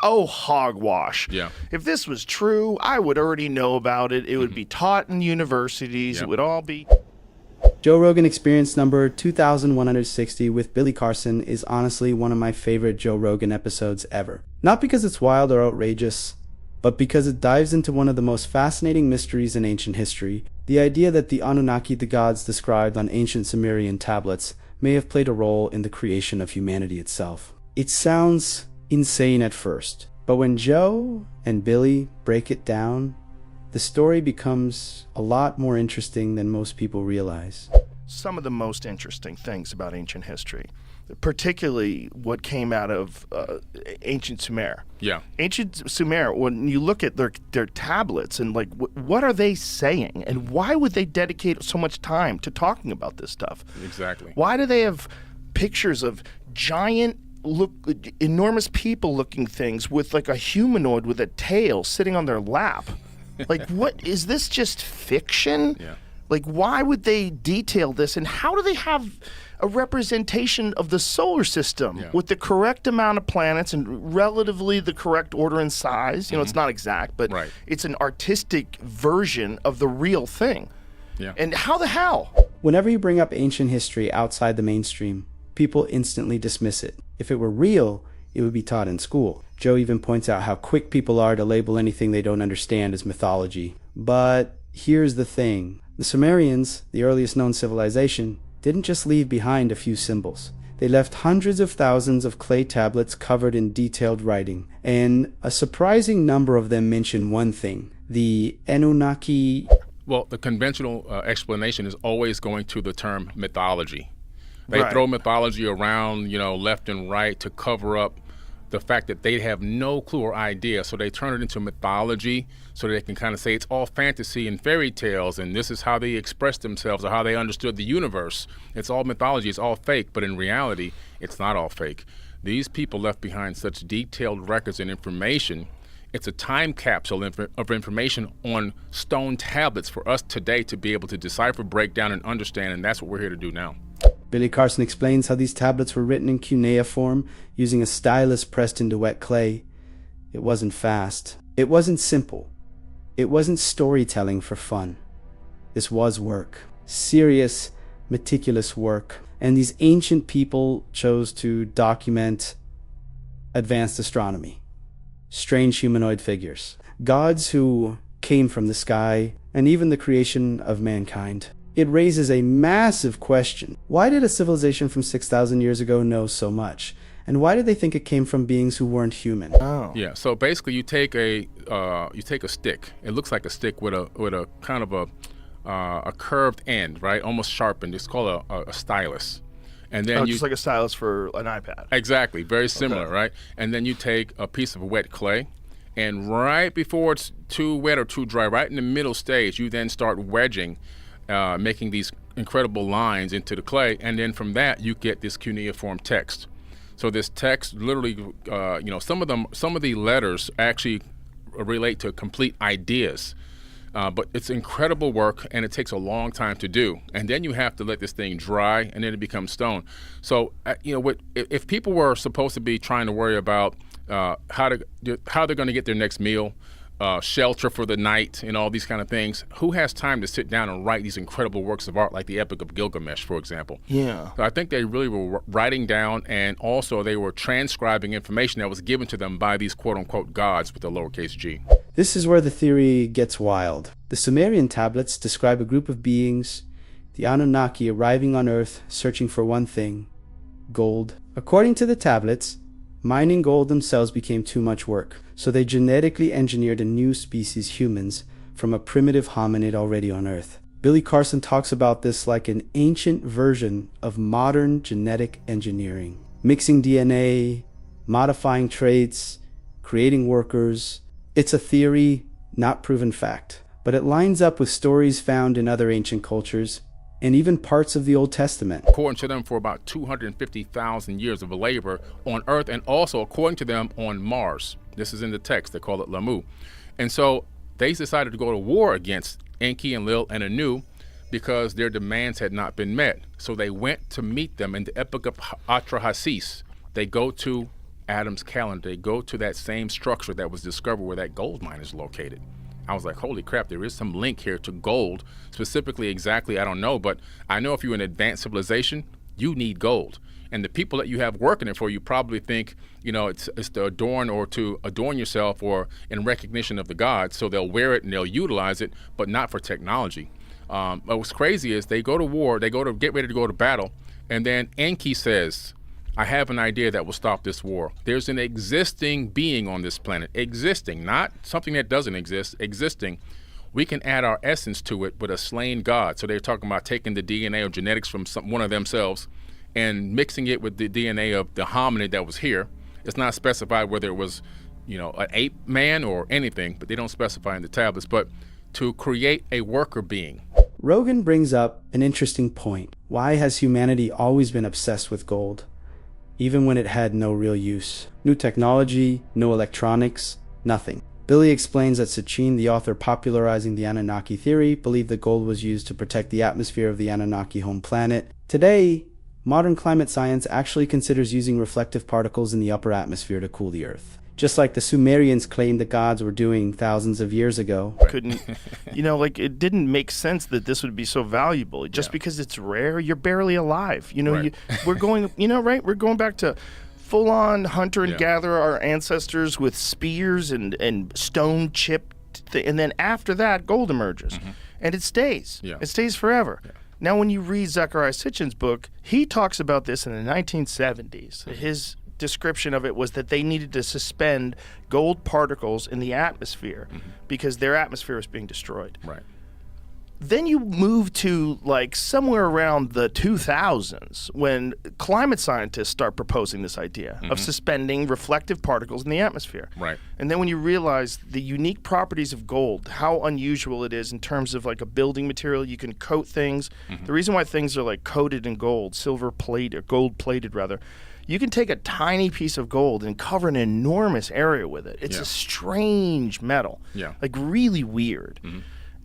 Oh, hogwash. Yeah. If this was true, I would already know about it. It would be taught in universities. Yep. It would all be... Joe Rogan Experience number 2160 with Billy Carson is honestly one of my favorite Joe Rogan episodes ever. Not because it's wild or outrageous, but because it dives into one of the most fascinating mysteries in ancient history, the idea that the Anunnaki, the gods described on ancient Sumerian tablets, may have played a role in the creation of humanity itself. It sounds insane at first, but when Joe and Billy break it down, the story becomes a lot more interesting than most people realize. Some of the most interesting things about ancient history, particularly what came out of ancient Sumer. Yeah. Ancient Sumer, when you look at their tablets and like, what are they saying? And why would they dedicate so much time to talking about this stuff? Exactly. Why do they have pictures of giant, enormous people-looking things with like a humanoid with a tail sitting on their lap? Like, what is this? Just fiction? Yeah. Like, why would they detail this? And how do they have a representation of the solar system with the correct amount of planets and relatively the correct order and size? You know, it's not exact, but it's an artistic version of the real thing. Yeah. And how the hell? Whenever you bring up ancient history outside the mainstream, people instantly dismiss it. If it were real, it would be taught in school. Joe even points out how quick people are to label anything they don't understand as mythology. But here's the thing. The Sumerians, the earliest known civilization, didn't just leave behind a few symbols. They left hundreds of thousands of clay tablets covered in detailed writing, and a surprising number of them mention one thing: the Anunnaki. Well, the conventional explanation is always going to the term mythology. They Right. throw mythology around, left and right to cover up the fact that they have no clue or idea. So they turn it into mythology so they can kind of say it's all fantasy and fairy tales, and this is how they express themselves or how they understood the universe. It's all mythology, it's all fake, but in reality, it's not all fake. These people left behind such detailed records and information. It's a time capsule of information on stone tablets for us today to be able to decipher, break down, and understand, and that's what we're here to do now. Billy Carson explains how these tablets were written in cuneiform using a stylus pressed into wet clay. It wasn't fast. It wasn't simple. It wasn't storytelling for fun. This was work. Serious, meticulous work. And these ancient people chose to document advanced astronomy, strange humanoid figures, gods who came from the sky, and even the creation of mankind. It raises a massive question. Why did a civilization from 6,000 years ago know so much? And why did they think it came from beings who weren't human? Oh. Yeah. So basically, you take a stick. It looks like a stick with a kind of a curved end, right? Almost sharpened. It's called a stylus. And then Just like a stylus for an iPad. Exactly. Very similar, right? And then you take a piece of wet clay, and right before it's too wet or too dry, right in the middle stage, you then start wedging, making these incredible lines into the clay, and then from that you get this cuneiform text. So this text literally, some of the letters actually relate to complete ideas, but it's incredible work, and it takes a long time to do. And then you have to let this thing dry, and then it becomes stone. So if people were supposed to be trying to worry about how they're going to get their next meal, shelter for the night, and all these kind of things, who has time to sit down and write these incredible works of art like the Epic of Gilgamesh, for example? Yeah. So I think they really were writing down, and also they were transcribing information that was given to them by these quote-unquote gods with a lowercase g. This is where the theory gets wild. The Sumerian tablets describe a group of beings, the Anunnaki, arriving on Earth searching for one thing: gold. According to the tablets, mining gold themselves became too much work, so they genetically engineered a new species, humans, from a primitive hominid already on Earth. Billy Carson talks about this like an ancient version of modern genetic engineering, mixing DNA, modifying traits, creating workers. It's a theory, not proven fact, but it lines up with stories found in other ancient cultures and even parts of the Old Testament. According to them, for about 250,000 years of labor on Earth, and also according to them on Mars. This is in the text, they call it Lamu. And so they decided to go to war against Enki and Lil and Anu because their demands had not been met. So they went to meet them in the Epic of Atrahasis. They go to Adam's calendar, they go to that same structure that was discovered where that gold mine is located. I was like, holy crap, there is some link here to gold. Specifically, exactly, I don't know, but I know if you're an advanced civilization, you need gold. And the people that you have working it for you probably think, it's to adorn or to adorn yourself or in recognition of the gods. So they'll wear it and they'll utilize it, but not for technology. But what's crazy is they go to war, they go to get ready to go to battle, and then Enki says, I have an idea that will stop this war. There's an existing being on this planet, existing, not something that doesn't exist, existing. We can add our essence to it with a slain god. So they're talking about taking the DNA or genetics from one of themselves and mixing it with the DNA of the hominid that was here. It's not specified whether it was, an ape man or anything, but they don't specify in the tablets, but to create a worker being. Rogan brings up an interesting point. Why has humanity always been obsessed with gold, even when it had no real use? New technology, no electronics, nothing. Billy explains that Sitchin, the author popularizing the Anunnaki theory, believed that gold was used to protect the atmosphere of the Anunnaki home planet. Today, modern climate science actually considers using reflective particles in the upper atmosphere to cool the Earth, just like the Sumerians claimed the gods were doing thousands of years ago. Couldn't, it didn't make sense that this would be so valuable. Just because it's rare, you're barely alive. Right. We're going, We're going back to full-on hunter and gatherer, our ancestors with spears and stone chipped, and then after that, gold emerges, and it stays. Yeah. It stays forever. Yeah. Now, when you read Zecharia Sitchin's book, he talks about this in the 1970s. His description of it was that they needed to suspend gold particles in the atmosphere because their atmosphere was being destroyed. Right. Then you move to somewhere around the 2000s when climate scientists start proposing this idea of suspending reflective particles in the atmosphere. Right. And then when you realize the unique properties of gold, how unusual it is in terms of a building material, you can coat things. The reason why things are coated in gold, silver plate or gold plated rather, you can take a tiny piece of gold and cover an enormous area with it. It's a strange metal. Yeah. Really weird.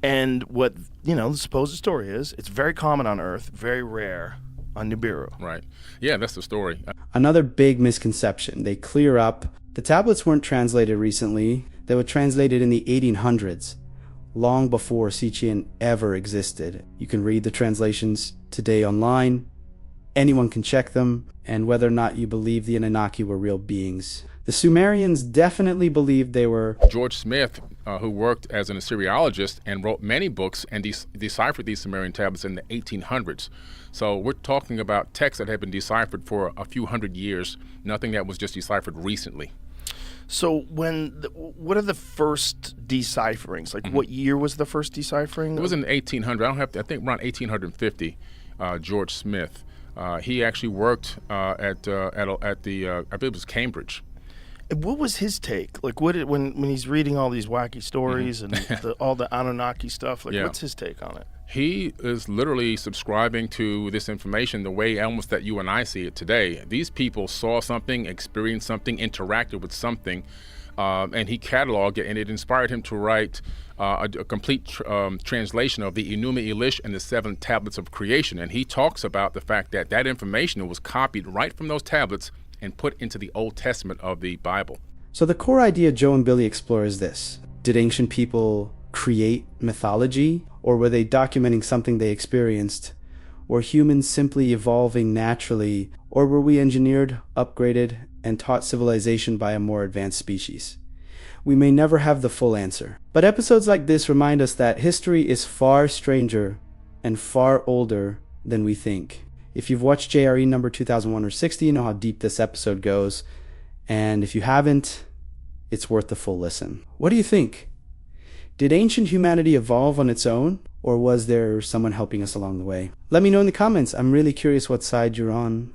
And what, the supposed story is, it's very common on Earth, very rare on Nibiru. Right. Yeah, that's the story. Another big misconception they clear up. The tablets weren't translated recently. They were translated in the 1800s, long before Sitchin ever existed. You can read the translations today online. Anyone can check them, and whether or not you believe the Anunnaki were real beings. The Sumerians definitely believed they were. George Smith, who worked as an Assyriologist and wrote many books and deciphered these Sumerian tablets in the 1800s. So we're talking about texts that have been deciphered for a few hundred years, nothing that was just deciphered recently. So what are the first decipherings? What year was the first deciphering? It was in the 1800s. I think around 1850, George Smith. He actually worked at the, I believe it was Cambridge. What was his take? When he's reading all these wacky stories and all the Anunnaki stuff, what's his take on it? He is literally subscribing to this information the way almost that you and I see it today. These people saw something, experienced something, interacted with something, and he cataloged it, and it inspired him to write a complete translation of the Enuma Elish and the 7 tablets of creation. And he talks about the fact that that information was copied right from those tablets and put into the Old Testament of the Bible. So the core idea Joe and Billy explore is this. Did ancient people create mythology, or were they documenting something they experienced? Were humans simply evolving naturally, or were we engineered, upgraded, and taught civilization by a more advanced species? We may never have the full answer, but episodes like this remind us that history is far stranger and far older than we think. If you've watched JRE number 2001 or 60, you know how deep this episode goes, and if you haven't, it's worth the full listen. What do you think? Did ancient humanity evolve on its own, or was there someone helping us along the way? Let me know in the comments. I'm really curious what side you're on.